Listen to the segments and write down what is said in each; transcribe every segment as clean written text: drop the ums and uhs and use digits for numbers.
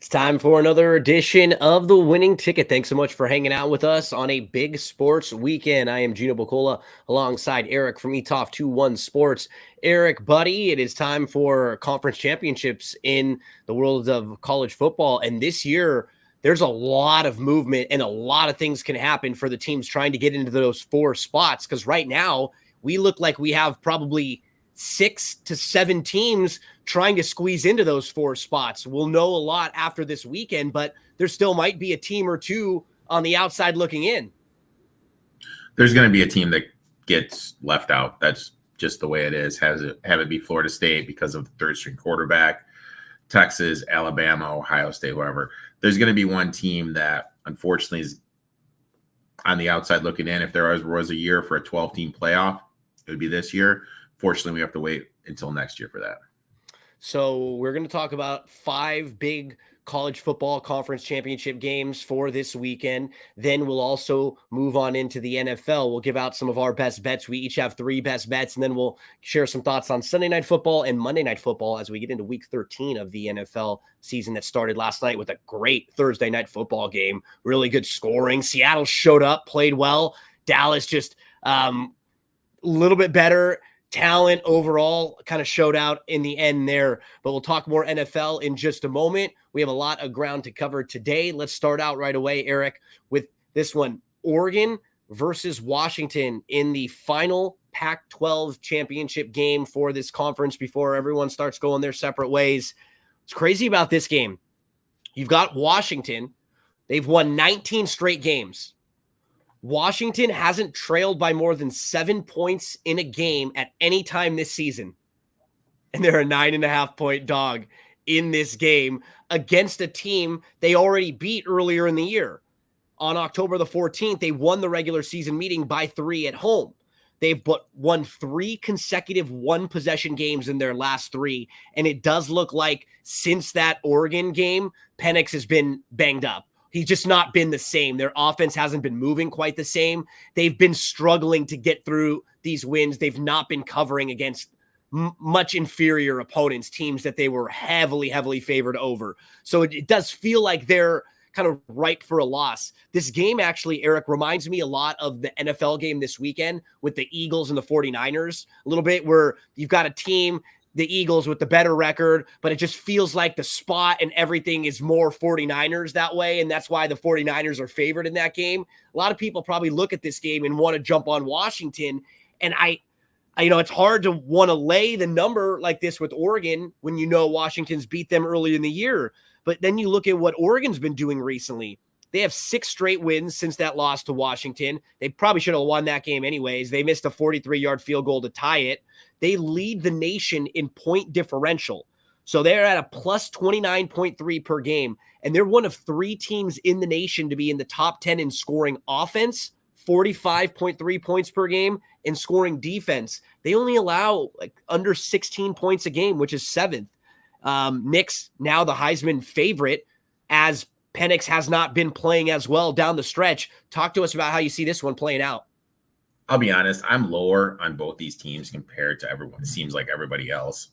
Time for another edition of the Winning Ticket. Thanks so much for hanging out with us on a big sports weekend. I am Gino Bacola alongside Eric from ETOF 21 Sports. Eric, buddy, it is time for conference championships in the world of college football. And this year, there's a lot of movement and a lot of things can happen for the teams trying to get into those four spots. Because right now, we look like we have probably 6 to 7 teams trying to squeeze into those four spots. We'll know a lot after this weekend, but there still might be a team or two on the outside looking in. There's going to be a team that gets left out. That's just the way it is. Have it be Florida State because of the third string quarterback, Texas, Alabama, Ohio State, whoever. There's going to be one team that unfortunately is on the outside looking in. If there was a year for a 12-team playoff, it would be this year. Fortunately, we have to wait until next year for that. So we're going to talk about 5 big college football conference championship games for this weekend. Then we'll also move on into the NFL. We'll give out some of our best bets. We each have 3 best bets, and then we'll share some thoughts on Sunday Night Football and Monday Night Football as we get into week 13 of the NFL season that started last night with a great Thursday Night Football game. Really good scoring. Seattle showed up, played well. Dallas just a little bit better. Talent overall kind of showed out in the end there, but we'll talk more NFL in just a moment. We have a lot of ground to cover today. Let's start out right away, Eric, with this one. Oregon versus Washington in the final Pac-12 championship game for this conference before everyone starts going their separate ways. What's crazy about this game, you've got Washington. They've won 19 straight games. Washington hasn't trailed by more than 7 points in a game at any time this season. And they're a 9.5-point dog in this game against a team they already beat earlier in the year. On October the 14th, they won the regular season meeting by 3 at home. They've won 3 consecutive one-possession games in their last 3. And it does look like since that Oregon game, Penix has been banged up. He's just not been the same. Their offense hasn't been moving quite the same. They've been struggling to get through these wins. They've not been covering against much inferior opponents, teams that they were heavily favored over. So it does feel like they're kind of ripe for a loss. This game actually, Eric, reminds me a lot of the NFL game this weekend with the Eagles and the 49ers, a little bit where you've got a team, the Eagles with the better record, but it just feels like the spot and everything is more 49ers that way. And that's why the 49ers are favored in that game. A lot of people probably look at this game and want to jump on Washington. And I it's hard to want to lay the number like this with Oregon when Washington's beat them early in the year. But then you look at what Oregon's been doing recently. They have 6 straight wins since that loss to Washington. They probably should have won that game anyways. They missed a 43-yard field goal to tie it. They lead the nation in point differential. So they're at a plus 29.3 per game. And they're one of 3 teams in the nation to be in the top 10 in scoring offense, 45.3 points per game, and scoring defense. They only allow like under 16 points a game, which is 7th. Nick's now the Heisman favorite as Penix has not been playing as well down the stretch. Talk to us about how you see this one playing out. I'll be honest, I'm lower on both these teams compared to everyone. It seems like everybody else.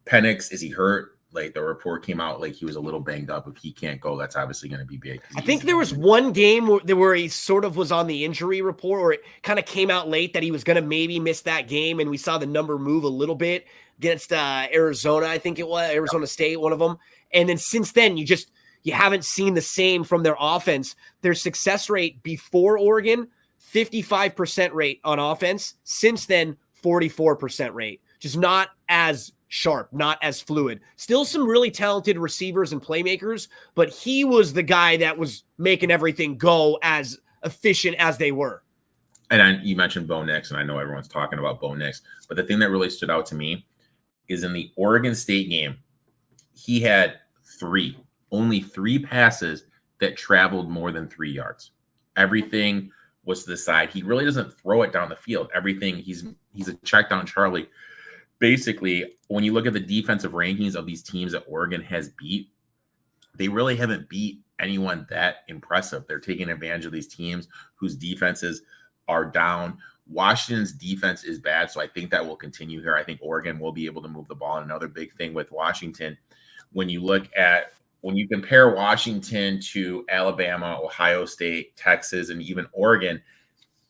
Penix, is he hurt? Like the report came out like he was a little banged up. If he can't go, that's obviously going to be big. I think there was one game where he sort of was on the injury report, or it kind of came out late that he was going to maybe miss that game, and we saw the number move a little bit against Arizona, I think it was, Arizona State, one of them. And then since then, you haven't seen the same from their offense. Their success rate before Oregon, 55% rate on offense. Since then, 44% rate. Just not as sharp, not as fluid. Still some really talented receivers and playmakers, but he was the guy that was making everything go as efficient as they were. And you mentioned Bo Nix, and I know everyone's talking about Bo Nix, but the thing that really stood out to me is in the Oregon State game, he had only three passes that traveled more than 3 yards. Everything was to the side. He really doesn't throw it down the field. Everything, he's a check down Charlie. Basically, when you look at the defensive rankings of these teams that Oregon has beat, they really haven't beat anyone that impressive. They're taking advantage of these teams whose defenses are down. Washington's defense is bad, so I think that will continue here. I think Oregon will be able to move the ball. And another big thing with Washington, when you look at when you compare Washington to Alabama, Ohio State, Texas, and even Oregon,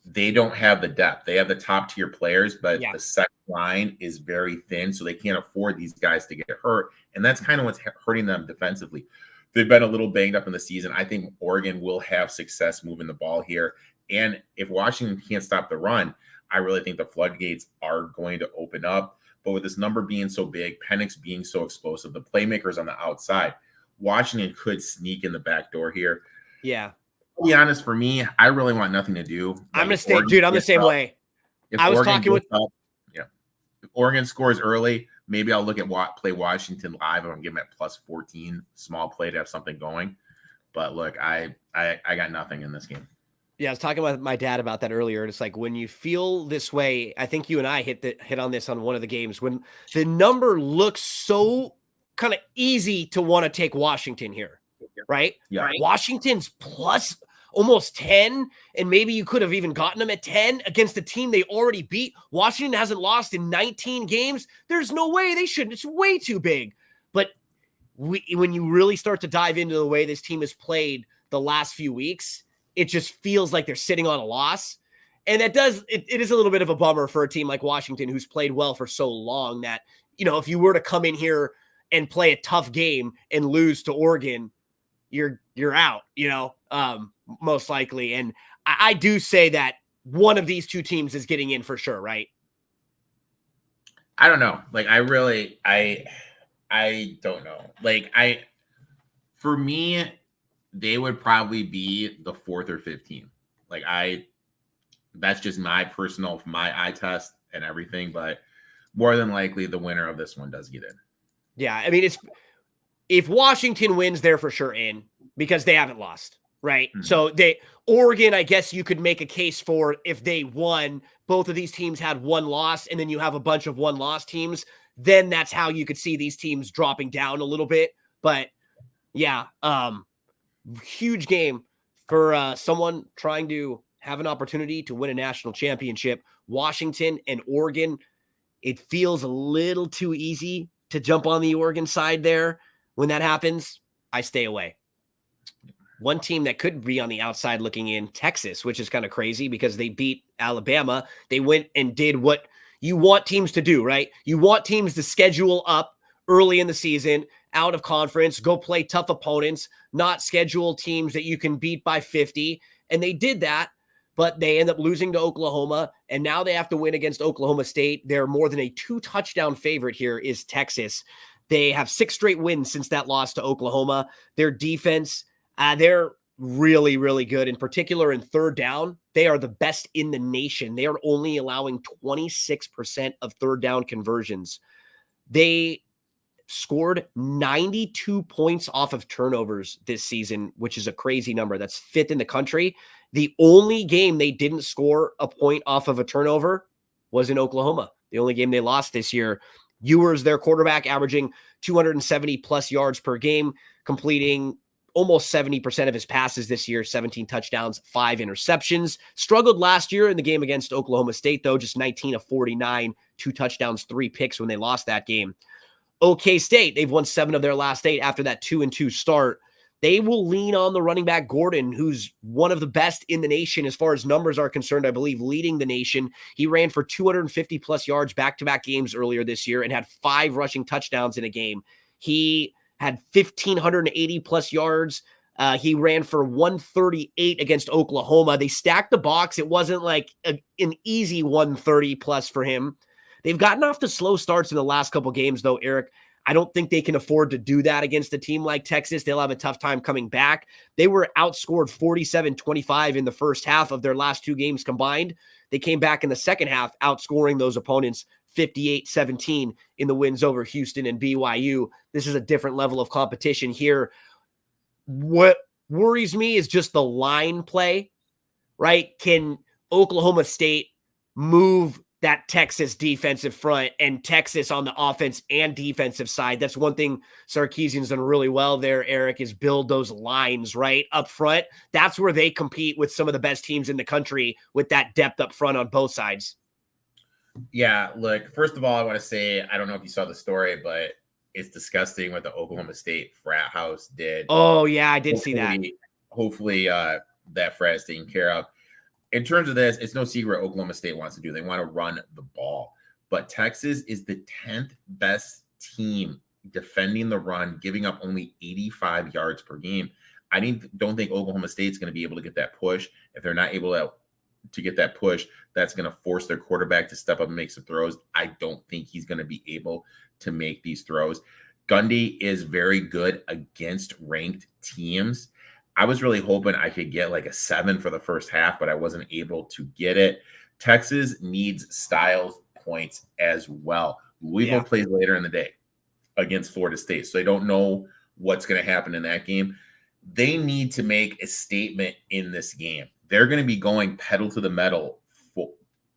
they don't have the depth. They have the top tier players, but the second line is very thin, so they can't afford these guys to get hurt. And that's kind of what's hurting them defensively. They've been a little banged up in the season. I think Oregon will have success moving the ball here. And if Washington can't stop the run, I really think the floodgates are going to open up. But with this number being so big, Penix being so explosive, the playmakers on the outside, Washington could sneak in the back door here. Yeah. To be honest, for me, I really want nothing to do. I'm going to stay, dude, I'm the same way. If Oregon scores early, maybe I'll look at play Washington live and give them at plus 14, small play to have something going. But look, I got nothing in this game. Yeah, I was talking with my dad about that earlier. It's like when you feel this way, I think you and I hit on this on one of the games, when the number looks so kind of easy to want to take Washington here, right? Yeah. Right? Washington's plus almost 10, and maybe you could have even gotten them at 10 against the team they already beat. Washington hasn't lost in 19 games. There's no way they shouldn't. It's way too big. But when you really start to dive into the way this team has played the last few weeks, it just feels like they're sitting on a loss. And that it is a little bit of a bummer for a team like Washington, who's played well for so long, that, you know, if you were to come in here and play a tough game and lose to Oregon, you're out, you know, most likely. And I do say that one of these two teams is getting in for sure, right? I don't know. Like, I don't know. Like, for me, they would probably be the 4th or 15th. Like, that's just my eye test and everything, but more than likely the winner of this one does get in. Yeah. I mean, if Washington wins, they're for sure in because they haven't lost, right? Mm-hmm. So Oregon, I guess you could make a case for if they won, both of these teams had one loss, and then you have a bunch of one-loss teams, then that's how you could see these teams dropping down a little bit. But yeah, huge game for someone trying to have an opportunity to win a national championship. Washington and Oregon, it feels a little too easy to jump on the Oregon side there. When that happens, I stay away. One team that could be on the outside looking in, Texas, which is kind of crazy because they beat Alabama. They went and did what you want teams to do, right? You want teams to schedule up early in the season, out of conference, go play tough opponents, not schedule teams that you can beat by 50. And they did that, but they end up losing to Oklahoma. And now they have to win against Oklahoma State. They're more than a 2-touchdown favorite here is Texas. They have 6 straight wins since that loss to Oklahoma. Their defense, they're really, really good. In particular, in third down, they are the best in the nation. They are only allowing 26% of third down conversions. They scored 92 points off of turnovers this season, which is a crazy number. That's 5th in the country. The only game they didn't score a point off of a turnover was in Oklahoma. The only game they lost this year. Ewers, their quarterback, averaging 270 plus yards per game, completing almost 70% of his passes this year, 17 touchdowns, 5 interceptions. Struggled last year in the game against Oklahoma State, though, just 19 of 49, 2 touchdowns, 3 picks when they lost that game. OK State, they've won 7 of their last 8 after that 2-2 start. They will lean on the running back Gordon, who's one of the best in the nation as far as numbers are concerned, I believe, leading the nation. He ran for 250 plus yards back-to-back games earlier this year and had 5 rushing touchdowns in a game. He had 1,580 plus yards. He ran for 138 against Oklahoma. They stacked the box. It wasn't like an easy 130 plus for him. They've gotten off to slow starts in the last couple games, though, Eric. I don't think they can afford to do that against a team like Texas. They'll have a tough time coming back. They were outscored 47-25 in the first half of their last 2 games combined. They came back in the second half, outscoring those opponents 58-17 in the wins over Houston and BYU. This is a different level of competition here. What worries me is just the line play, right? Can Oklahoma State move that Texas defensive front and Texas on the offense and defensive side? That's one thing Sarkisian's done really well there, Eric, is build those lines right up front. That's where they compete with some of the best teams in the country with that depth up front on both sides. Yeah, look, first of all, I want to say, I don't know if you saw the story, but it's disgusting what the Oklahoma State frat house did. Oh yeah, I did see that. Hopefully that frat is taken care of. In terms of this, it's no secret Oklahoma State wants to do. They want to run the ball. But Texas is the 10th best team defending the run, giving up only 85 yards per game. I don't think Oklahoma State's going to be able to get that push. If they're not able to get that push, that's going to force their quarterback to step up and make some throws. I don't think he's going to be able to make these throws. Gundy is very good against ranked teams. I was really hoping I could get like a 7 for the first half, but I wasn't able to get it. Texas needs Styles points as well. Louisville plays later in the day against Florida State, so they don't know what's going to happen in that game. They need to make a statement in this game. They're going to be going pedal to the metal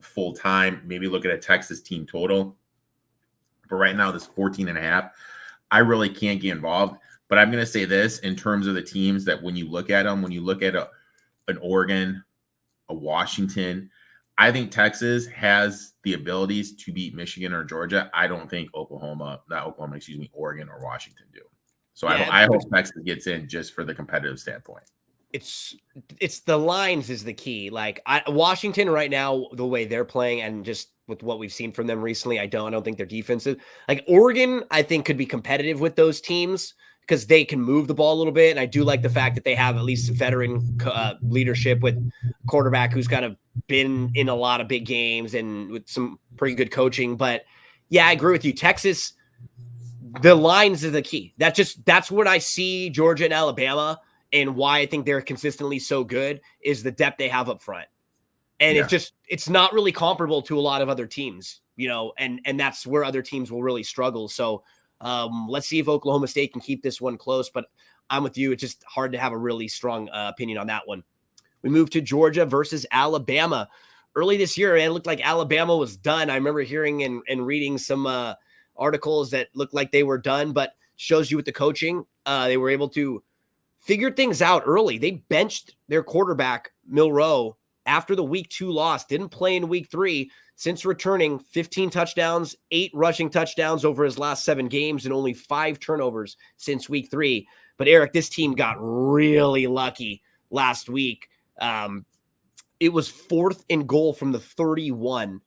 full time. Maybe look at a Texas team total. But right now, this 14.5, I really can't get involved. But I'm going to say this in terms of the teams that when you look at them, when you look at an Oregon, a Washington, I think Texas has the abilities to beat Michigan or Georgia. I don't think Oregon or Washington do. So I hope Texas gets in just for the competitive standpoint. It's the lines is the key. Like Washington right now, the way they're playing and just with what we've seen from them recently, I don't think their defense is like Oregon. I think could be competitive with those teams because they can move the ball a little bit. And I do like the fact that they have at least veteran leadership with quarterback who's kind of been in a lot of big games and with some pretty good coaching. But yeah, I agree with you. Texas, the lines is the key. That's what I see Georgia and Alabama and why I think they're consistently so good is the depth they have up front. And it's not really comparable to a lot of other teams, and that's where other teams will really struggle. So let's see if Oklahoma State can keep this one close, but I'm with you. It's just hard to have a really strong opinion on that one. We move to Georgia versus Alabama. Early this year, it looked like Alabama was done. I remember hearing and reading some articles that looked like they were done, but shows you with the coaching, they were able to figure things out early. They benched their quarterback, Milroe, after the week 2 loss, didn't play in week 3. Since returning, 15 touchdowns, 8 rushing touchdowns over his last 7 games, and only 5 turnovers since week 3. But Eric, this team got really lucky last week. It was 4th and goal from the 31,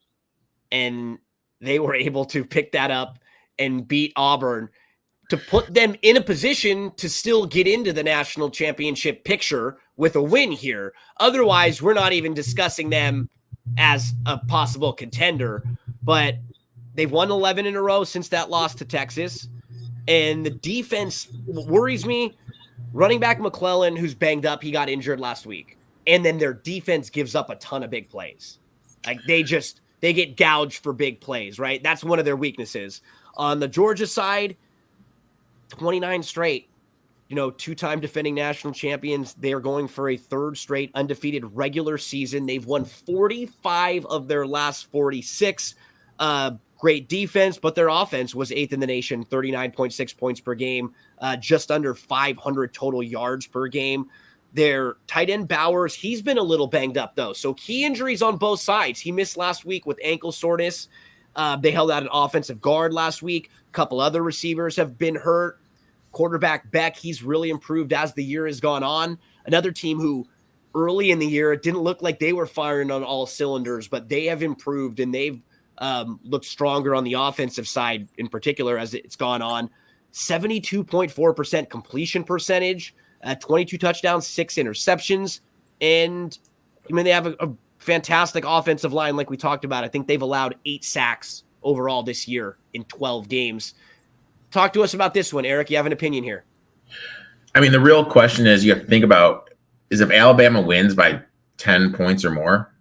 and they were able to pick that up and beat Auburn to put them in a position to still get into the national championship picture with a win here. Otherwise, we're not even discussing them as a possible contender, but they've won 11 in a row since that loss to Texas. And the defense worries me. Running back McClellan, who's banged up, he got injured last week. And then their defense gives up a ton of big plays. Like they get gouged for big plays, right? That's one of their weaknesses. On the Georgia side, 29 straight, 2-time defending national champions. They are going for a 3rd straight undefeated regular season. They've won 45 of their last 46. Great defense, but their offense was 8th in the nation, 39.6 points per game, just under 500 total yards per game. Their tight end Bowers, he's been a little banged up though. So key injuries on both sides. He missed last week with ankle soreness. They held out an offensive guard last week. A couple other receivers have been hurt. Quarterback Beck, he's really improved as the year has gone on. Another team who early in the year, it didn't look like they were firing on all cylinders, but they have improved and they've looked stronger on the offensive side in particular as it's gone on. 72.4% completion percentage, 22 touchdowns, 6 interceptions. And they have a fantastic offensive line like we talked about. I think they've allowed 8 sacks overall this year in 12 games. Talk to us about this one, Eric. You have an opinion here. The real question is you have to think about is if Alabama wins by 10 points or more,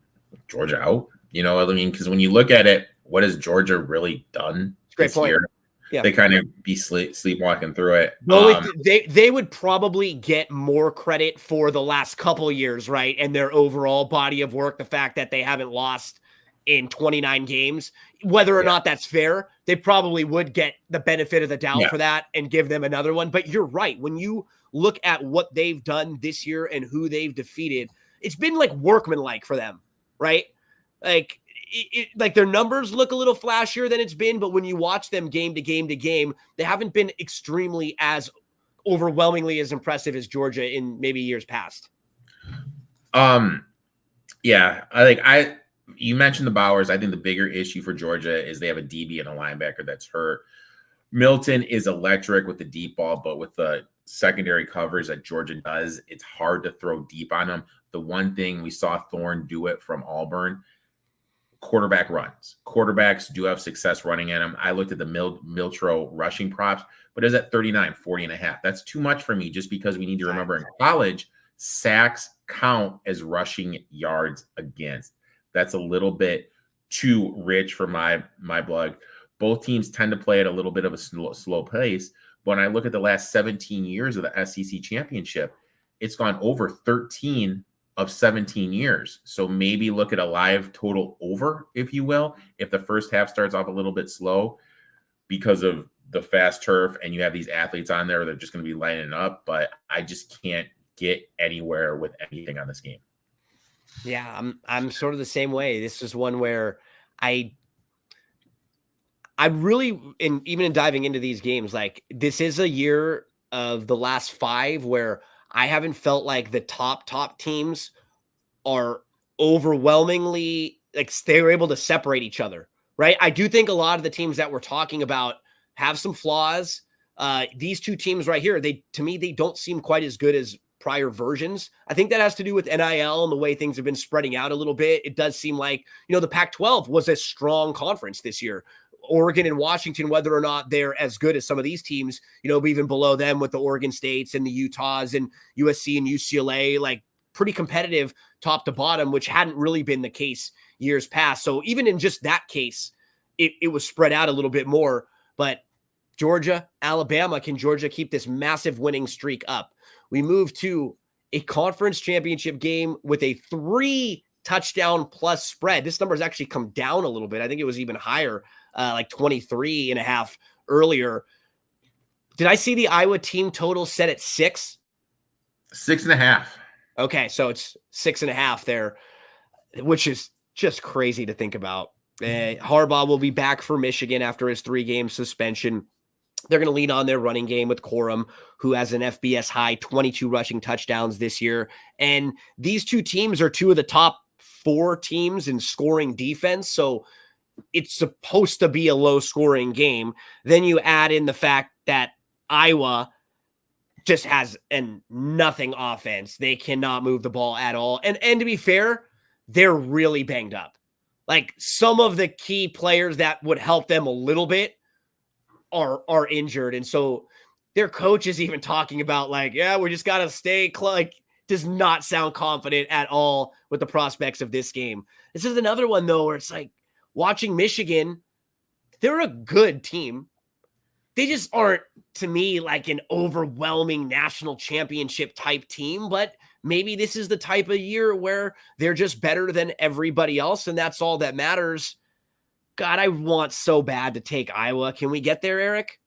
Georgia out. Because when you look at it, what has Georgia really done this year? Yeah. They kind of be sleepwalking through it. They would probably get more credit for the last couple of years, right? And their overall body of work, the fact that they haven't lost in 29 games, whether or not that's fair, they probably would get the benefit of the doubt for that and give them another one. But you're right. When you look at what they've done this year and who they've defeated, it's been like workmanlike for them, right? Like like their numbers look a little flashier than it's been, but when you watch them game to game to game, they haven't been extremely as overwhelmingly as impressive as Georgia in maybe years past. Yeah, you mentioned the Bowers. I think the bigger issue for Georgia is they have a DB and a linebacker that's hurt. Milton is electric with the deep ball, but with the secondary coverage that Georgia does, it's hard to throw deep on them. The one thing we saw Thorne do it from Auburn, quarterback runs. Quarterbacks do have success running at him. I looked at the Miltro rushing props, but it's at 39, 40 and a half. That's too much for me just because we need to remember in college, sacks count as rushing yards against. That's a little bit too rich for my blood. Both teams tend to play at a little bit of a slow pace. But when I look at the last 17 years of the SEC championship, it's gone over 13 of 17 years. So maybe look at a live total over, if you will, if the first half starts off a little bit slow because of the fast turf and you have these athletes on there, they're just going to be lining up. But I just can't get anywhere with anything on this game. Yeah, I'm sort of the same way. This is one where I really, and even in diving into these games, like this is a year of the last 5 where I haven't felt like the top teams are overwhelmingly like they were able to separate each other, right? I do think a lot of the teams that we're talking about have some flaws. These 2 teams right here, to me, they don't seem quite as good as prior versions. I think that has to do with NIL and the way things have been spreading out a little bit. It does seem like, the Pac-12 was a strong conference this year. Oregon and Washington, whether or not they're as good as some of these teams, even below them with the Oregon States and the Utahs and USC and UCLA, like pretty competitive top to bottom, which hadn't really been the case years past. So even in just that case, it was spread out a little bit more. But Georgia, Alabama, can Georgia keep this massive winning streak up? We move to a conference championship game with a 3 touchdown plus spread. This number has actually come down a little bit. I think it was even higher, like 23 and a half earlier. Did I see the Iowa team total set at 6? 6.5. Okay, so it's 6.5 there, which is just crazy to think about. Harbaugh will be back for Michigan after his 3-game suspension. They're going to lean on their running game with Corum, who has an FBS high 22 rushing touchdowns this year. And these 2 teams are 2 of the top 4 teams in scoring defense. So it's supposed to be a low scoring game. Then you add in the fact that Iowa just has nothing offense. They cannot move the ball at all. And to be fair, they're really banged up. Like some of the key players that would help them a little bit are injured. And so their coach is even talking about like, yeah, we just got to stay like does not sound confident at all with the prospects of this game. This is another one though, where it's like watching Michigan, they're a good team. They just aren't to me like an overwhelming national championship type team, but maybe this is the type of year where they're just better than everybody else. And that's all that matters. God, I want so bad to take Iowa. Can we get there, Eric?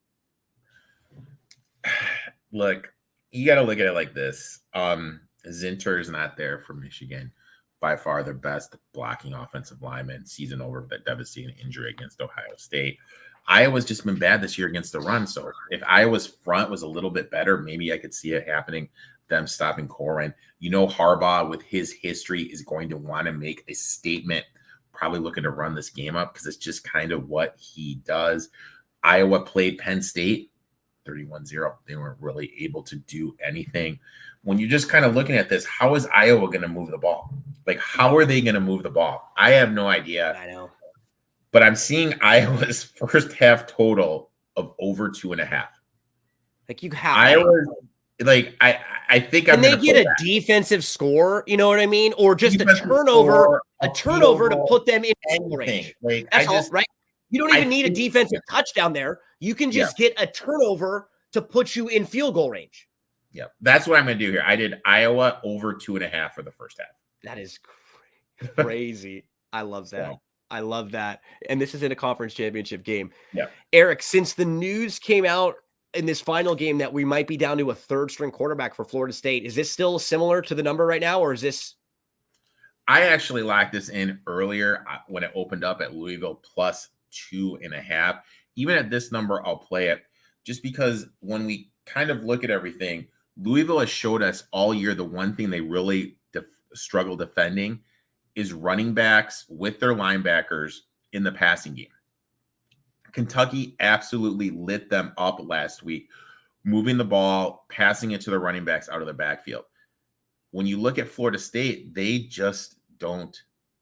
Look, you got to look at it like this. Zinter is not there for Michigan. By far their best blocking offensive lineman, season over with that devastating injury against Ohio State. Iowa's just been bad this year against the run. So if Iowa's front was a little bit better, maybe I could see it happening, them stopping Corum. Harbaugh with his history is going to want to make a statement, probably looking to run this game up because it's just kind of what he does. Iowa played Penn State 31-0. They weren't really able to do anything. When you're just kind of looking at this, how is Iowa going to move the ball? Like, how are they going to move the ball? I have no idea. I know. But I'm seeing Iowa's first half total of over 2.5. Like you have Iowa, like I think can they get a defensive score? You know what I mean? Or just a turnover to put them in range. Like, that's all, right? You don't even need a defensive touchdown there. You can just get a turnover to put you in field goal range. Yeah, that's what I'm going to do here. I did Iowa over 2.5 for the first half. That is crazy. I love that. Yeah. I love that. And this is in a conference championship game. Yeah. Eric, since the news came out in this final game that we might be down to a 3rd string quarterback for Florida State, is this still similar to the number right now, or is this? I actually locked this in earlier when it opened up at Louisville plus 2.5. Even at this number, I'll play it just because when we kind of look at everything, Louisville has showed us all year the one thing they really struggle defending is running backs with their linebackers in the passing game. Kentucky absolutely lit them up last week, moving the ball, passing it to the running backs out of the backfield. When you look at Florida State, they just don't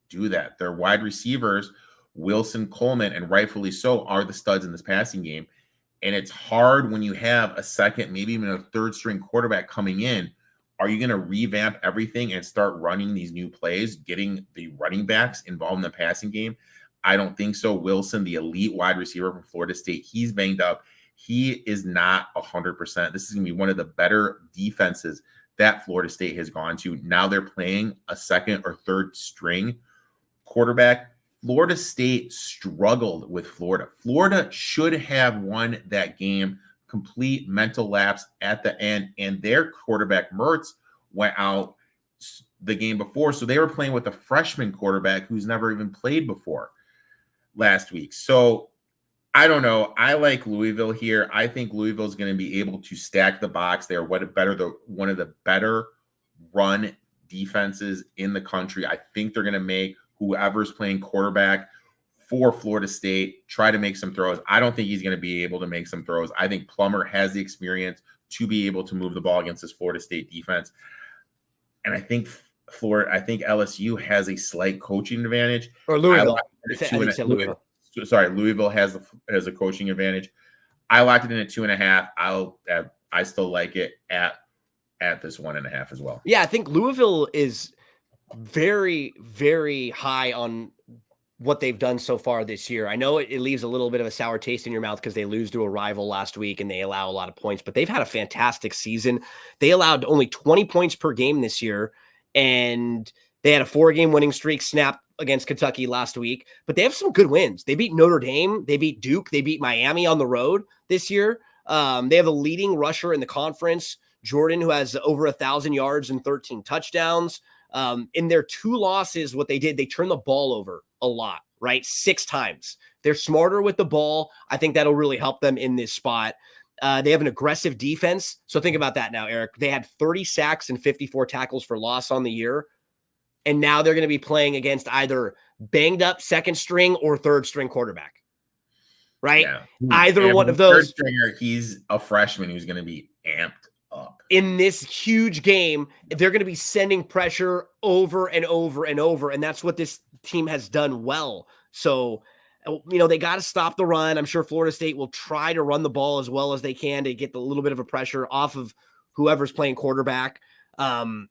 do that. Their wide receivers, Wilson, Coleman, and rightfully so, are the studs in this passing game. And it's hard when you have a second, maybe even a third string quarterback coming in. Are you going to revamp everything and start running these new plays, getting the running backs involved in the passing game? I don't think so. Wilson, the elite wide receiver from Florida State, he's banged up. He is not 100%. This is going to be one of the better defenses that Florida State has gone to. Now they're playing a second or third string quarterback. Florida State struggled with Florida. Florida should have won that game. Complete mental lapse at the end, and their quarterback Mertz went out the game before, so they were playing with a freshman quarterback who's never even played before last week. So I don't know. I like Louisville here. I think Louisville is going to be able to stack the box. They're one of the better run defenses in the country. I think they're going to make whoever's playing quarterback for Florida State try to make some throws. I don't think he's going to be able to make some throws. I think Plummer has the experience to be able to move the ball against this Florida State defense. And I think LSU has a slight coaching advantage. Or Louisville. Louisville has a coaching advantage. I locked it in at 2.5. I still like it at this 1.5 as well. Yeah, I think Louisville is very, very high on what they've done so far this year. I know it leaves a little bit of a sour taste in your mouth because they lose to a rival last week and they allow a lot of points, but they've had a fantastic season. They allowed only 20 points per game this year, and they had a 4-game winning streak snapped against Kentucky last week, but they have some good wins. They beat Notre Dame, they beat Duke, they beat Miami on the road this year. They have a leading rusher in the conference, Jordan, who has over 1,000 yards and 13 touchdowns. In their 2 losses, what they did, they turned the ball over a lot, right? 6 times. They're smarter with the ball. I think that'll really help them in this spot. They have an aggressive defense. So think about that now, Eric. They had 30 sacks and 54 tackles for loss on the year. And now they're going to be playing against either banged up second string or third string quarterback, right? Yeah. Either one of those. Third stringer, he's a freshman who's going to be amped up. In this huge game, they're going to be sending pressure over and over and over. And that's what this team has done well. So, they got to stop the run. I'm sure Florida State will try to run the ball as well as they can to get a little bit of a pressure off of whoever's playing quarterback. I'm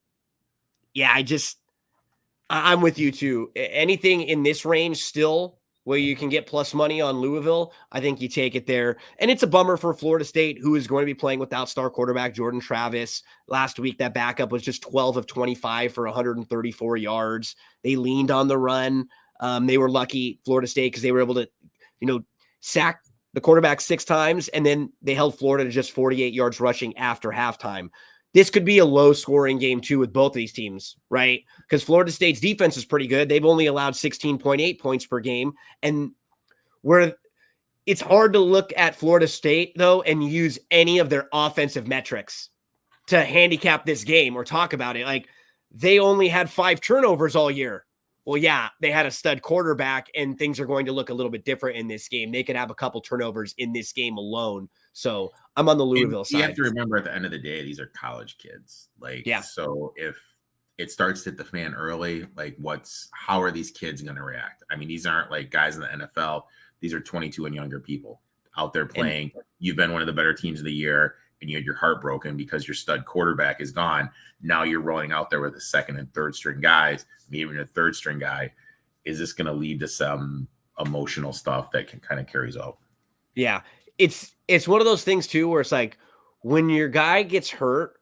with you too. Anything in this range still where you can get plus money on Louisville, I think you take it there. And it's a bummer for Florida State, who is going to be playing without star quarterback Jordan Travis. Last week, that backup was just 12 of 25 for 134 yards. They leaned on the run. They were lucky, Florida State, because they were able to, sack the quarterback 6 times, and then they held Florida to just 48 yards rushing after halftime. This could be a low-scoring game, too, with both of these teams, right? Because Florida State's defense is pretty good. They've only allowed 16.8 points per game. And it's hard to look at Florida State, though, and use any of their offensive metrics to handicap this game or talk about it. Like, they only had 5 turnovers all year. Well, yeah, they had a stud quarterback, and things are going to look a little bit different in this game. They could have a couple turnovers in this game alone. So I'm on the Louisville side. You have to remember, at the end of the day, these are college kids. So if it starts to hit the fan early, how are these kids going to react? I mean, these aren't like guys in the NFL. These are 22 and younger people out there playing. You've been one of the better teams of the year, and you had your heart broken because your stud quarterback is gone. Now you're rolling out there with a second and third string guys, maybe even a third string guy. Is this going to lead to some emotional stuff that can kind of carries out? Yeah. It's one of those things too, where it's like when your guy gets hurt,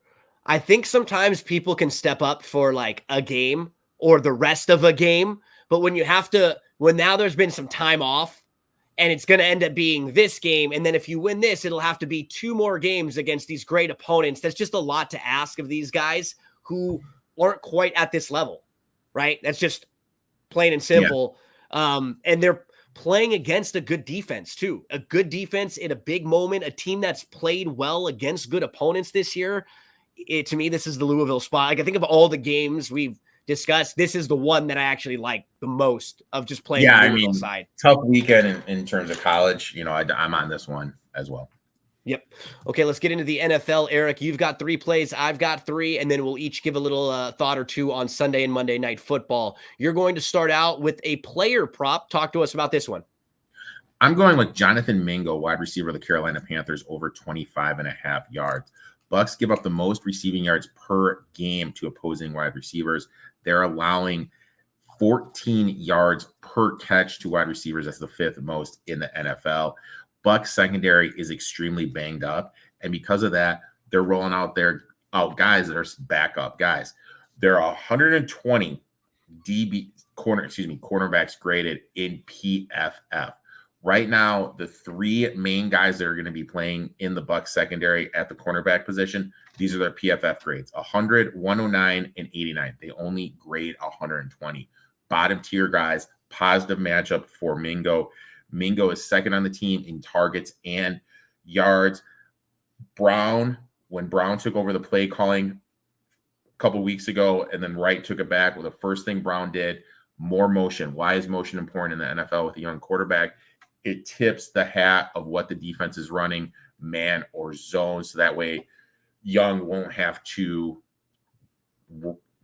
I think sometimes people can step up for like a game or the rest of a game. But when now there's been some time off and it's going to end up being this game. And then if you win this, it'll have to be 2 more games against these great opponents. That's just a lot to ask of these guys who aren't quite at this level. right? That's just plain and Yeah. simple. And they're playing against a good defense too. A good defense in a big moment, a team that's played well against good opponents this year. To me, this is the Louisville spot. Like, I think of all the games we've discussed, this is the one that I actually like the most of just playing Yeah, the I Louisville mean, side. tough weekend in terms of college. I'm on this one as well. Yep. Okay, let's get into the NFL. Eric, you've got 3 plays. I've got 3, and then we'll each give a little thought or two on Sunday and Monday Night Football. You're going to start out with a player prop. Talk to us about this one. I'm going with Jonathan Mingo, wide receiver of the Carolina Panthers, over 25.5 yards. Bucks give up the most receiving yards per game to opposing wide receivers. They're allowing 14 yards per catch to wide receivers. That's the 5th most in the NFL. Bucks secondary is extremely banged up, and because of that, they're rolling out guys that are backup guys. There are 120 cornerbacks graded in PFF. Right now, the 3 main guys that are going to be playing in the Bucks secondary at the cornerback position, these are their PFF grades: 100, 109, and 89. They only grade 120. Bottom tier guys, positive matchup for Mingo. Mingo is second on the team in targets and yards. When Brown took over the play calling a couple weeks ago, and then Wright took it back, well, the first thing Brown did, more motion. Why is motion important in the NFL with a young quarterback? It tips the hat of what the defense is running, man or zone, so that way Young won't have to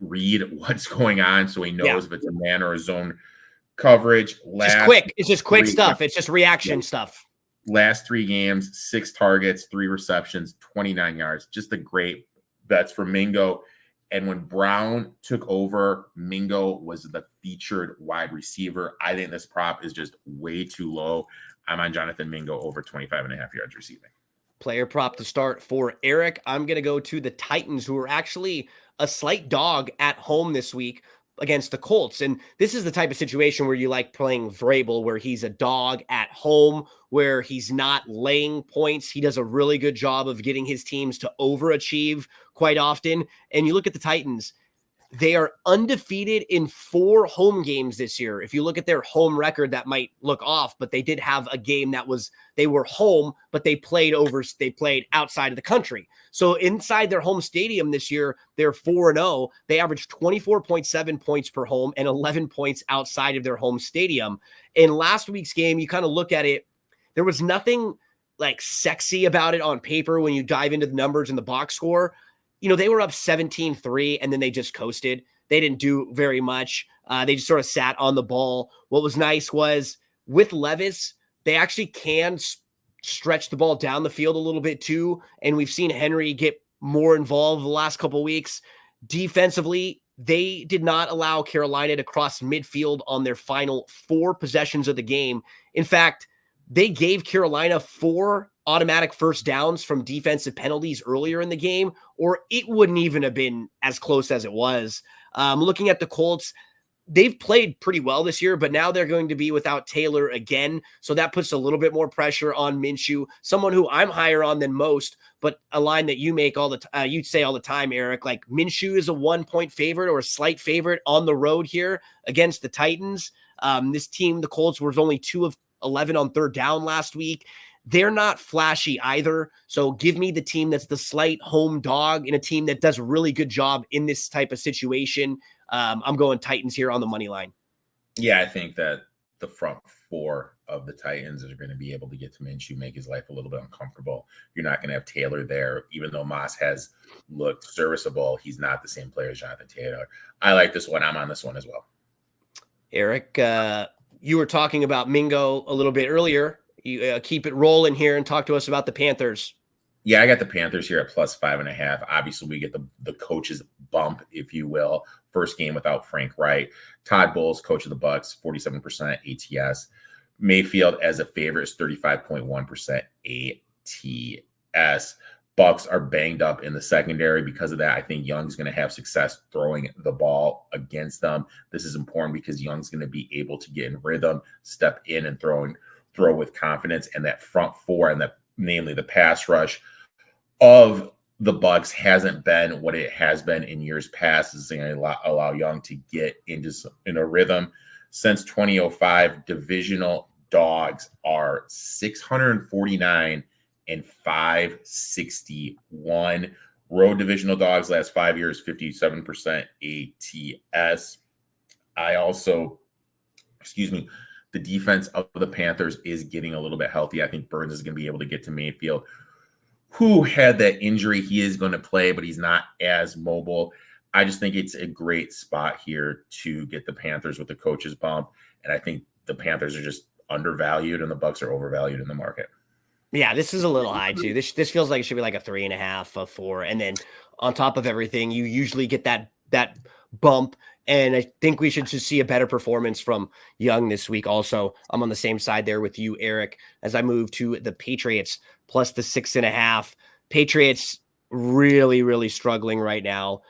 read what's going on, so he knows if it's a man or a zone coverage. It's just quick stuff. It's just reaction stuff. Last 3 games, 6 targets, 3 receptions, 29 yards. Just a great bets for Mingo. And when Brown took over, Mingo was the featured wide receiver. I think this prop is just way too low. I'm on Jonathan Mingo over 25.5 yards receiving. Player prop to start for Eric. I'm going to go to the Titans, who are actually a slight dog at home this week against the Colts. And this is the type of situation where you like playing Vrabel, where he's a dog at home, where he's not laying points. He does a really good job of getting his teams to overachieve quite often. And you look at the Titans, they are undefeated in 4 home games this year. If you look at their home record, that might look off, but they did have a game they were home, but they played outside of the country. So inside their home stadium this year, they're 4-0. They averaged 24.7 points per home and 11 points outside of their home stadium. In last week's game, you kind of look at it, there was nothing like sexy about it on paper when you dive into the numbers and the box score. They were up 17-3, and then they just coasted. They didn't do very much. They just sort of sat on the ball. What was nice was with Levis, they actually can stretch the ball down the field a little bit too, and we've seen Henry get more involved the last couple of weeks. Defensively, they did not allow Carolina to cross midfield on their final 4 possessions of the game. In fact, they gave Carolina 4 automatic first downs from defensive penalties earlier in the game, or it wouldn't even have been as close as it was. Looking at the Colts, they've played pretty well this year, but now they're going to be without Taylor again. So that puts a little bit more pressure on Minshew, someone who I'm higher on than most, but a line that you make you say all the time, Eric, like Minshew is a 1-point favorite or a slight favorite on the road here against the Titans. This team, the Colts, was only 2 of 11 on third down last week. They're not flashy either. So give me the team that's the slight home dog in a team that does a really good job in this type of situation. I'm going Titans here on the money line. Yeah, I think that the front 4 of the Titans are going to be able to get to Minshew, make his life a little bit uncomfortable. You're not going to have Taylor there. Even though Moss has looked serviceable, he's not the same player as Jonathan Taylor. I like this one. I'm on this one as well. Eric, you were talking about Mingo a little bit earlier. You keep it rolling here and talk to us about the Panthers. Yeah, I got the Panthers here at +5.5. Obviously, we get the coach's bump, if you will. First game without Frank Wright. Todd Bowles, coach of the Bucks, 47% ATS. Mayfield as a favorite is 35.1% ATS. Bucks are banged up in the secondary. Because of that, I think Young's going to have success throwing the ball against them. This is important because Young's going to be able to get in rhythm, step in and throw with confidence, and that front 4 and namely the pass rush of the Bucks hasn't been what it has been in years past. This is going to allow Young to get in a rhythm. Since 2005, divisional dogs are 649 and 561. Road divisional dogs last 5 years, 57% ATS. The defense of the Panthers is getting a little bit healthy. I think Burns is going to be able to get to Mayfield, who had that injury. He is going to play, but he's not as mobile. I just think it's a great spot here to get the Panthers with the coach's bump. And I think the Panthers are just undervalued and the Bucks are overvalued in the market. Yeah, this is a little high too. This feels like it should be like a 3.5, a 4. And then on top of everything, you usually get that bump. And I think we should just see a better performance from Young this week. Also, I'm on the same side there with you, Eric, as I move to the Patriots plus the 6.5. Patriots really, really struggling right now.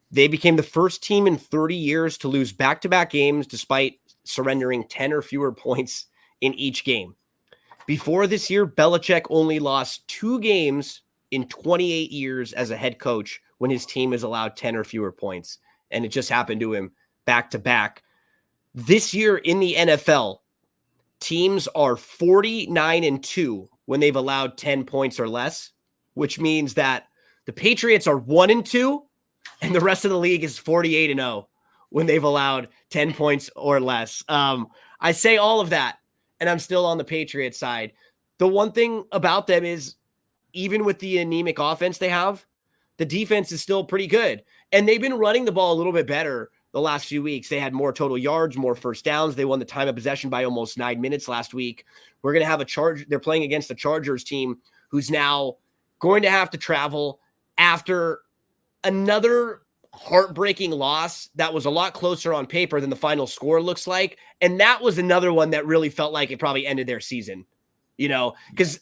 They became the first team in 30 years to lose back-to-back games despite surrendering 10 or fewer points in each game. Before this year, Belichick only lost 2 games in 28 years as a head coach when his team is allowed 10 or fewer points. And it just happened to him back-to-back. This year in the NFL, teams are 49-2 when they've allowed 10 points or less, which means that the Patriots are 1-2 and the rest of the league is 48-0 when they've allowed 10 points or less. I say all of that, and I'm still on the Patriots side. The one thing about them is, even with the anemic offense they have, the defense is still pretty good. And they've been running the ball a little bit better the last few weeks. They had more total yards, more first downs. They won the time of possession by almost 9 minutes last week. We're going to have they're playing against the Chargers team who's now going to have to travel after another heartbreaking loss that was a lot closer on paper than the final score looks like. And that was another one that really felt like it probably ended their season, because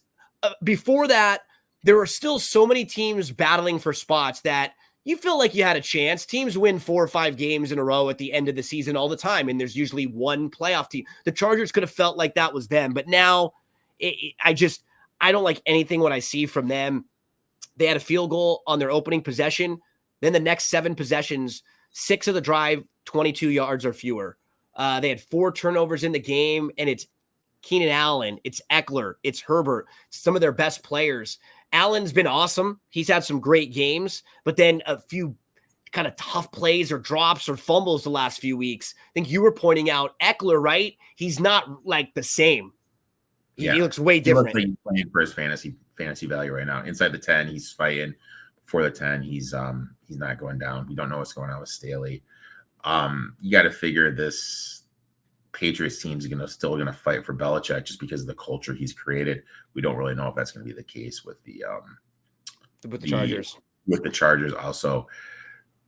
before that, there were still so many teams battling for spots that you feel like you had a chance. Teams win 4 or 5 games in a row at the end of the season all the time, and there's usually one playoff team. The Chargers could have felt like that was them, but now I don't like anything what I see from them. They had a field goal on their opening possession. Then the next 7 possessions, 6 of the drive, 22 yards or fewer. They had 4 turnovers in the game, and it's Keenan Allen, it's Eckler, it's Herbert, some of their best players. Allen's been awesome. He's had some great games, but then a few kind of tough plays or drops or fumbles the last few weeks. I think you were pointing out Eckler, right? He's not like the same. He looks way different. He looks like he's playing for his fantasy value right now. Inside the 10, he's fighting. For the 10, he's not going down. We don't know what's going on with Staley. You got to figure this Patriots team is still going to fight for Belichick just because of the culture he's created. We don't really know if that's going to be the case with the Chargers. With the Chargers, also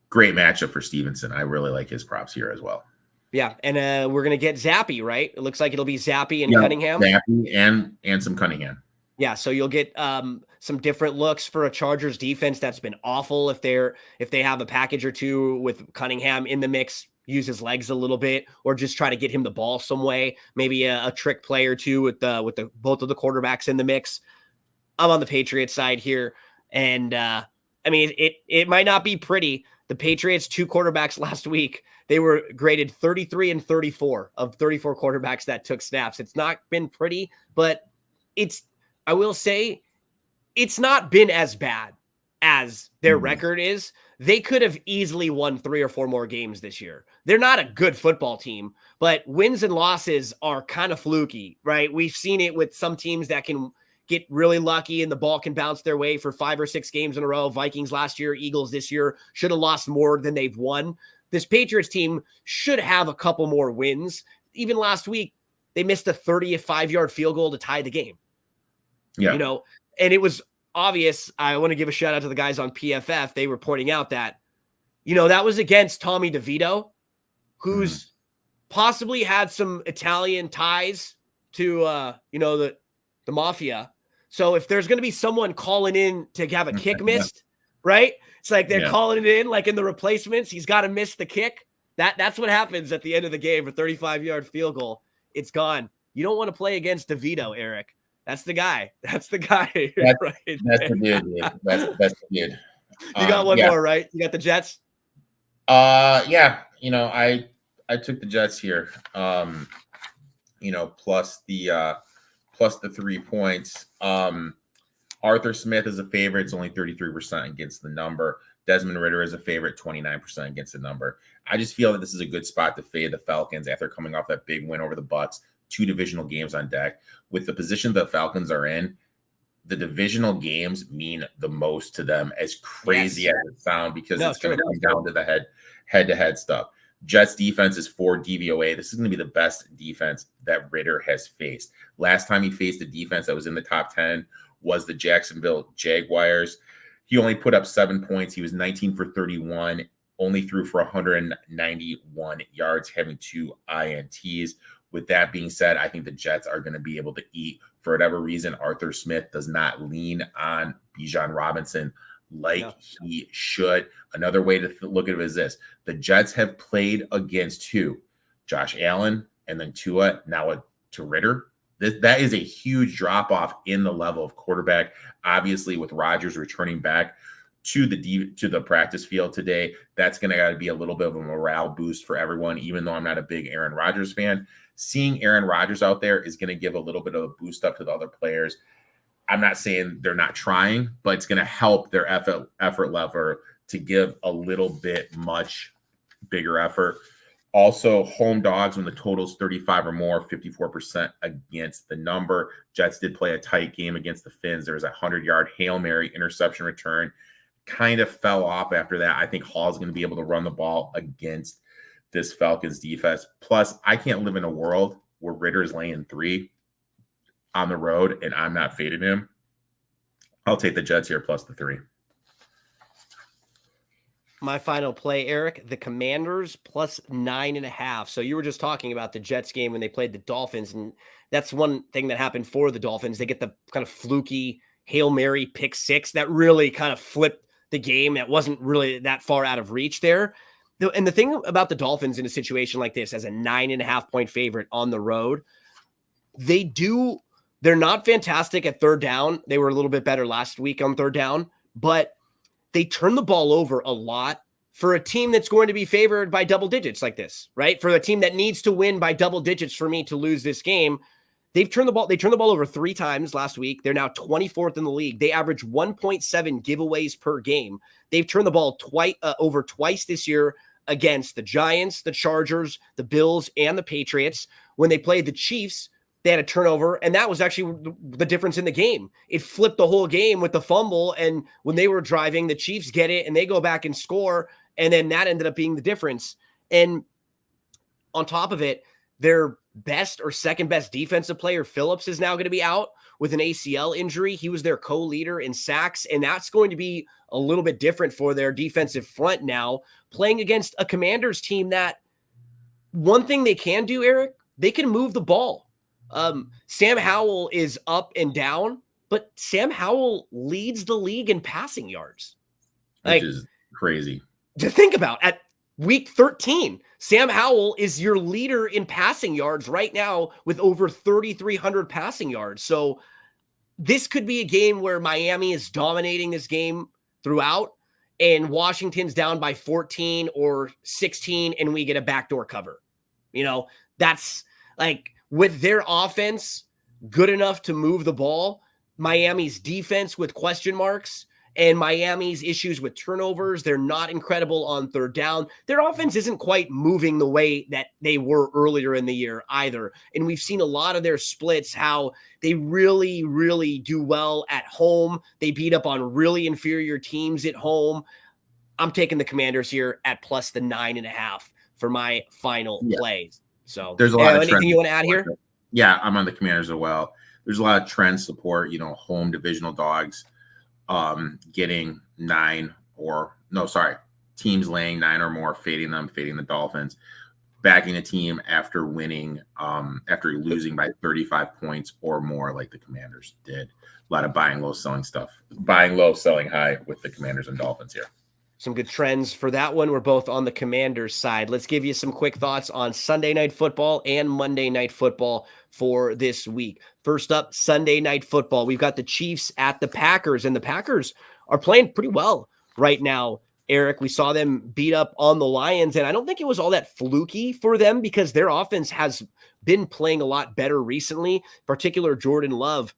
great matchup for Stevenson. I really like his props here as well. Yeah, and we're going to get Zappy, right? It looks like it'll be Zappy and Cunningham. Zappy and some Cunningham. Yeah, so you'll get some different looks for a Chargers defense that's been awful. If they have a package or two with Cunningham in the mix, use his legs a little bit, or just try to get him the ball some way. Maybe a trick play or two with the both of the quarterbacks in the mix. I'm on the Patriots side here, and it might not be pretty. The Patriots 2 quarterbacks last week, they were graded 33 and 34 of 34 quarterbacks that took snaps. It's not been pretty, but I will say it's not been as bad as their record is. They could have easily won 3 or 4 more games this year. They're not a good football team, but wins and losses are kind of fluky, right? We've seen it with some teams that can get really lucky and the ball can bounce their way for 5 or 6 games in a row. Vikings last year, Eagles this year should have lost more than they've won. This Patriots team should have a couple more wins. Even last week, they missed a 35-yard field goal to tie the game. Yeah. And it was obvious. I want to give a shout out to the guys on PFF. They were pointing out that, that was against Tommy DeVito, who's possibly had some Italian ties to, the mafia. So if there's going to be someone calling in to have a kick missed, right? It's like they're calling it in, like in the replacements. He's got to miss the kick. That's what happens at the end of the game. A 35-yard field goal. It's gone. You don't want to play against DeVito, Eric. That's the guy. That's the guy. That's the dude. That's the dude. You got one Yeah. more, right? You got the Jets? Yeah, I took the Jets here. Plus the 3 points. Arthur Smith is a favorite. It's only 33% against the number. Desmond Ridder is a favorite, 29% against the number. I just feel that this is a good spot to fade the Falcons after coming off that big win over the Bucs. 2 divisional games on deck. With the position the Falcons are in, the divisional games mean the most to them, as crazy as it sounds, because it's going to come down to the head-to-head stuff. Jets defense is 4 DVOA. This is going to be the best defense that Ridder has faced. Last time he faced a defense that was in the top 10 was the Jacksonville Jaguars. He only put up 7 points. He was 19 for 31, only threw for 191 yards, having 2 INTs. With that being said, I think the Jets are going to be able to eat. For whatever reason, Arthur Smith does not lean on Bijan Robinson like he should. Another way to look at it is this. The Jets have played against who? Josh Allen and then Tua, now to Ridder. That is a huge drop-off in the level of quarterback. Obviously, with Rodgers returning back to the practice field today, that's going to be a little bit of a morale boost for everyone, even though I'm not a big Aaron Rodgers fan. Seeing Aaron Rodgers out there is going to give a little bit of a boost up to the other players. I'm not saying they're not trying, but it's going to help their effort level to give a little bit much bigger effort. Also, home dogs when the total's 35 or more, 54% against the number. Jets did play a tight game against the Finns. There was a 100-yard Hail Mary interception return. Kind of fell off after that. I think Hall's going to be able to run the ball against this Falcons defense. Plus, I can't live in a world where Ridder's laying 3 on the road and I'm not fading him. I'll take the Jets here plus the 3. My final play, Eric, the Commanders plus 9.5. So you were just talking about the Jets game when they played the Dolphins, and that's one thing that happened for the Dolphins. They get the kind of fluky Hail Mary pick 6 that really kind of flipped the game. That wasn't really that far out of reach there. And the thing about the Dolphins in a situation like this, as a 9.5 point favorite on the road, they're not fantastic at third down. They were a little bit better last week on third down, but they turn the ball over a lot for a team that's going to be favored by double digits like this, right? For a team that needs to win by double digits for me to lose this game. They turned the ball over 3 times last week. They're now 24th in the league. They average 1.7 giveaways per game. They've turned the ball over twice this year against the Giants, the Chargers, the Bills, and the Patriots. When they played the Chiefs, they had a turnover, and that was actually the difference in the game. It flipped the whole game with the fumble, and when they were driving, the Chiefs get it, and they go back and score, and then that ended up being the difference. And on top of it, their best or second best defensive player, Phillips, is now going to be out with an ACL injury. He was their co-leader in sacks, and that's going to be a little bit different for their defensive front now, playing against a Commanders team that one thing they can do, Eric, they can move the ball. Sam Howell is up and down, but Sam Howell leads the league in passing yards. Which is crazy to think about. At week 13, Sam Howell is your leader in passing yards right now with over 3,300 passing yards. So this could be a game where Miami is dominating this game throughout and Washington's down by 14 or 16 and we get a backdoor cover. That's like, with their offense good enough to move the ball, Miami's defense with question marks, and Miami's issues with turnovers, they're not incredible on third down. Their offense isn't quite moving the way that they were earlier in the year either. And we've seen a lot of their splits, how they really, really do well at home. They beat up on really inferior teams at home. I'm taking the Commanders here at plus the 9.5 for my final plays. So there's a lot of anything you want to add here? Yeah, I'm on the Commanders as well. There's a lot of trend support, home divisional dogs getting 9 teams laying 9 or more, fading the Dolphins, backing a team after losing by 35 points or more like the Commanders did. A lot of buying low, selling stuff. Buying low, selling high with the Commanders and Dolphins here. Some good trends for that one. We're both on the Commanders side. Let's give you some quick thoughts on Sunday Night Football and Monday Night Football for this week. First up, Sunday Night Football. We've got the Chiefs at the Packers, and the Packers are playing pretty well right now. Eric, we saw them beat up on the Lions, and I don't think it was all that fluky for them because their offense has been playing a lot better recently, in particular Jordan Love.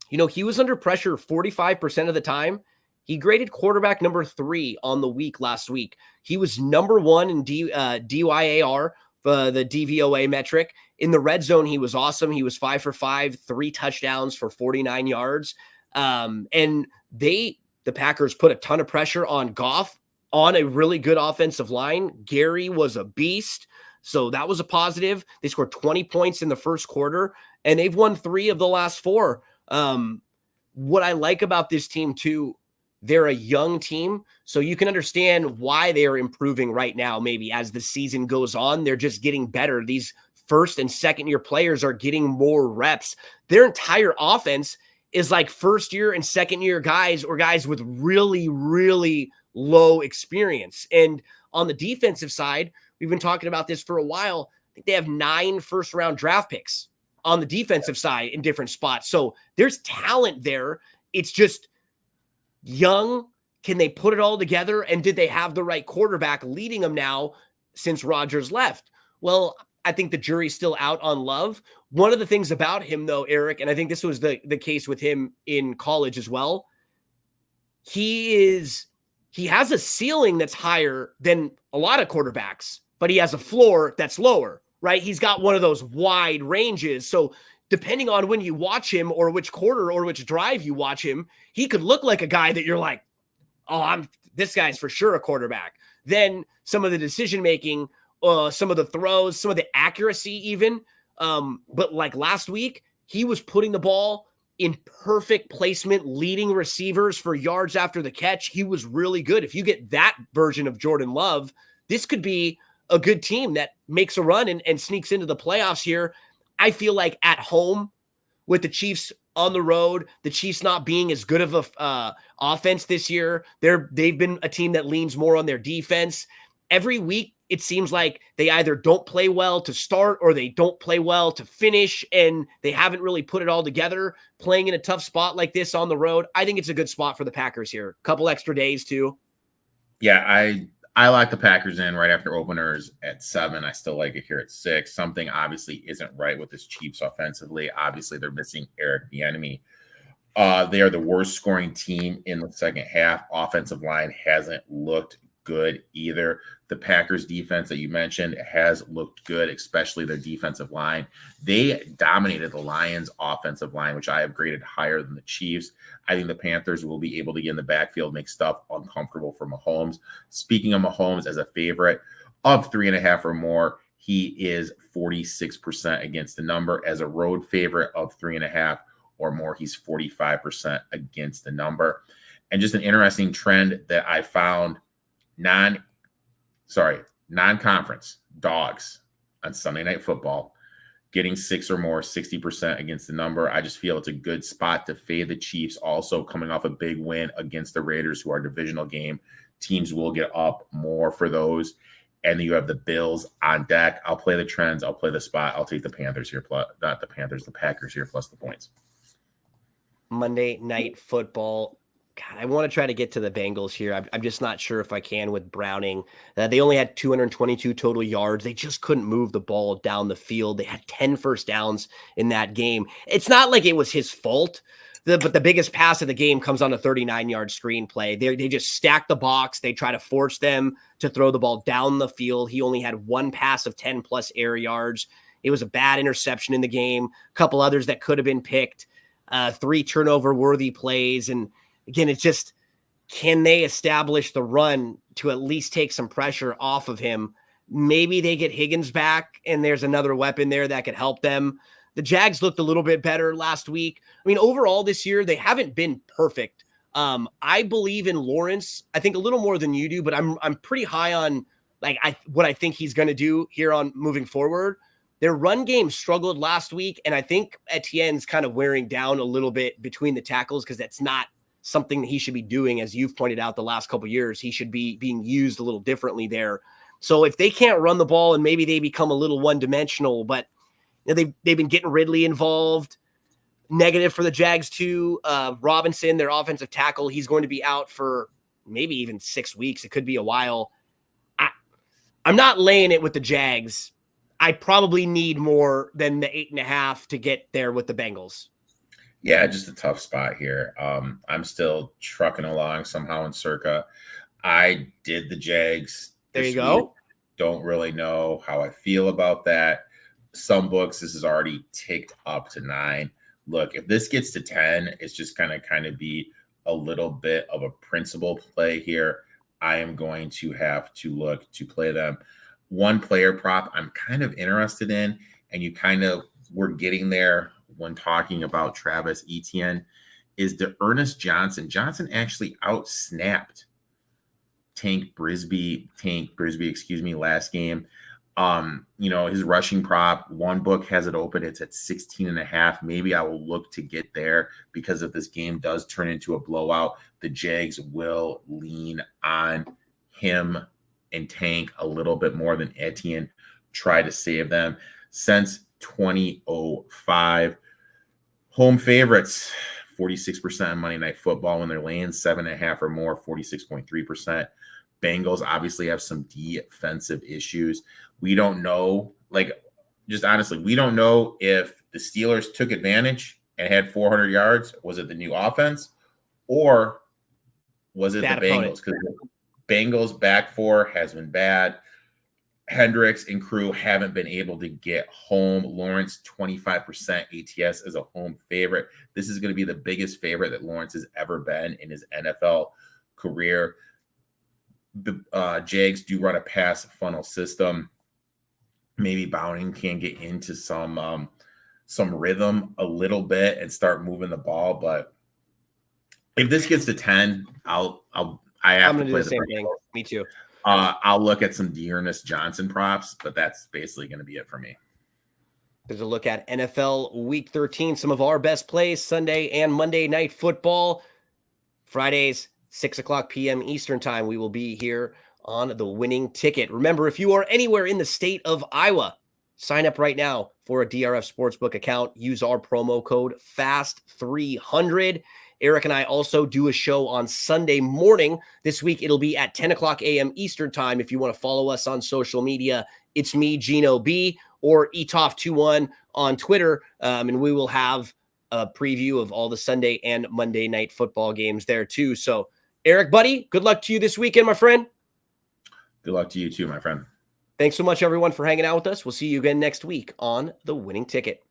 He was under pressure 45% of the time. He graded quarterback number 3 on the week last week. He was number 1 in DYAR, the DVOA metric. In the red zone, he was awesome. He was 5 for 5, 3 touchdowns for 49 yards. And the Packers put a ton of pressure on Goff on a really good offensive line. Gary was a beast. So that was a positive. They scored 20 points in the first quarter, and they've won 3 of the last 4. What I like about this team too, they're a young team, so you can understand why they're improving right now. Maybe as the season goes on, they're just getting better. These first and second year players are getting more reps. Their entire offense is like first year and second year guys or guys with really, really low experience. And on the defensive side, we've been talking about this for a while. I think they have 9 first round draft picks on the defensive side in different spots. So there's talent there. It's just young. Can they put it all together? And did they have the right quarterback leading them now since Rodgers left? Well, I think the jury's still out on Love. One of the things about him, though, Eric, and I think this was the case with him in college as well, he has a ceiling that's higher than a lot of quarterbacks, but he has a floor that's lower, right? He's got one of those wide ranges. So depending on when you watch him or which quarter or which drive you watch him, he could look like a guy that you're like, oh, this guy's for sure a quarterback. Then some of the decision-making, some of the throws, some of the accuracy even. But like last week, he was putting the ball in perfect placement, leading receivers for yards after the catch. He was really good. If you get that version of Jordan Love, this could be a good team that makes a run and sneaks into the playoffs here. I feel like at home with the Chiefs on the road, the Chiefs not being as good of a offense this year, they've been a team that leans more on their defense. Every week, it seems like they either don't play well to start or they don't play well to finish, and they haven't really put it all together. Playing in a tough spot like this on the road, I think it's a good spot for the Packers here. Couple extra days too. Yeah, I like the Packers in right after openers at 7. I still like it here at 6. Something obviously isn't right with this Chiefs offensively. Obviously, they're missing Eric Bieniemy. They are the worst scoring team in the second half. Offensive line hasn't looked good either. The Packers defense that you mentioned has looked good, especially their defensive line. They dominated the Lions offensive line, which I have graded higher than the Chiefs. I think the Panthers will be able to get in the backfield, make stuff uncomfortable for Mahomes. Speaking of Mahomes as a favorite of 3.5 or more, he is 46% against the number. As a road favorite of 3.5 or more, he's 45% against the number. And just an interesting trend that I found, non-conference dogs on Sunday Night Football getting 6 or more, 60% against the number. I just feel it's a good spot to fade the Chiefs. Also coming off a big win against the Raiders, who are a divisional game. Teams will get up more for those. And then you have the Bills on deck. I'll play the trends. I'll play the spot. I'll take the Panthers here, not the Panthers, the Packers here plus the points. Monday Night Football. God, I want to try to get to the Bengals here. I'm just not sure if I can with Browning. They only had 222 total yards. They just couldn't move the ball down the field. They had 10 first downs in that game. It's not like it was his fault, but the biggest pass of the game comes on a 39-yard screenplay. They just stack the box. They try to force them to throw the ball down the field. He only had one pass of 10-plus air yards. It was a bad interception in the game. A couple others that could have been picked. 3 turnover-worthy plays. And again, it's just, can they establish the run to at least take some pressure off of him? Maybe they get Higgins back and there's another weapon there that could help them. The Jags looked a little bit better last week. I mean, overall this year, they haven't been perfect. I believe in Lawrence. I think a little more than you do, but I'm pretty high on what I think he's going to do here on moving forward. Their run game struggled last week, and I think Etienne's kind of wearing down a little bit between the tackles because that's not something that he should be doing. As you've pointed out the last couple of years, he should be being used a little differently there. So if they can't run the ball and maybe they become a little one-dimensional, but they've been getting Ridley involved. Negative for the Jags too. Robinson, their offensive tackle, he's going to be out for maybe even 6 weeks. It could be a while. I'm not laying it with the Jags. I probably need more than the 8.5 to get there with the Bengals. Yeah, just a tough spot here. I'm still trucking along somehow in Circa. I did the Jags. There you this go. week. Don't really know how I feel about that. Some books, this is already ticked up to 9. Look, if this gets to 10, it's just kind of be a little bit of a principal play here. I am going to have to look to play them. One player prop I'm kind of interested in, and you kind of were getting there when talking about Travis Etienne, is the Ernest Johnson. Johnson actually outsnapped Tank Brisbee, last game. His rushing prop, one book has it open. It's at 16.5. Maybe I will look to get there, because if this game does turn into a blowout, the Jags will lean on him and Tank a little bit more than Etienne, try to save them. Since 2005, home favorites, 46% on Monday Night Football when they're laying 7.5 or more, 46.3%. Bengals obviously have some defensive issues. We don't know, just honestly, we don't know if the Steelers took advantage and had 400 yards. Was it the new offense, or was it Bad the Bengals? Because the Bengals back four has been bad. Hendricks and crew haven't been able to get home. Lawrence, 25% ATS as a home favorite. This is going to be the biggest favorite that Lawrence has ever been in his NFL career. The Jags do run a pass funnel system. Maybe Bowning can get into some rhythm a little bit and start moving the ball. But if this gets to 10, I'm going to do the same thing. Me too. I'll look at some Ernest Johnson props, but that's basically going to be it for me. There's a look at NFL Week 13, some of our best plays, Sunday and Monday Night Football. Fridays, 6 o'clock p.m. Eastern Time, we will be here on The Winning Ticket. Remember, if you are anywhere in the state of Iowa, sign up right now for a DRF Sportsbook account. Use our promo code FAST300. Eric and I also do a show on Sunday morning. This week, it'll be at 10 o'clock a.m. Eastern Time. If you want to follow us on social media, it's me, Gino B, or ETOF21 on Twitter, and we will have a preview of all the Sunday and Monday Night Football games there too. So, Eric, buddy, good luck to you this weekend, my friend. Good luck to you too, my friend. Thanks so much, everyone, for hanging out with us. We'll see you again next week on The Winning Ticket.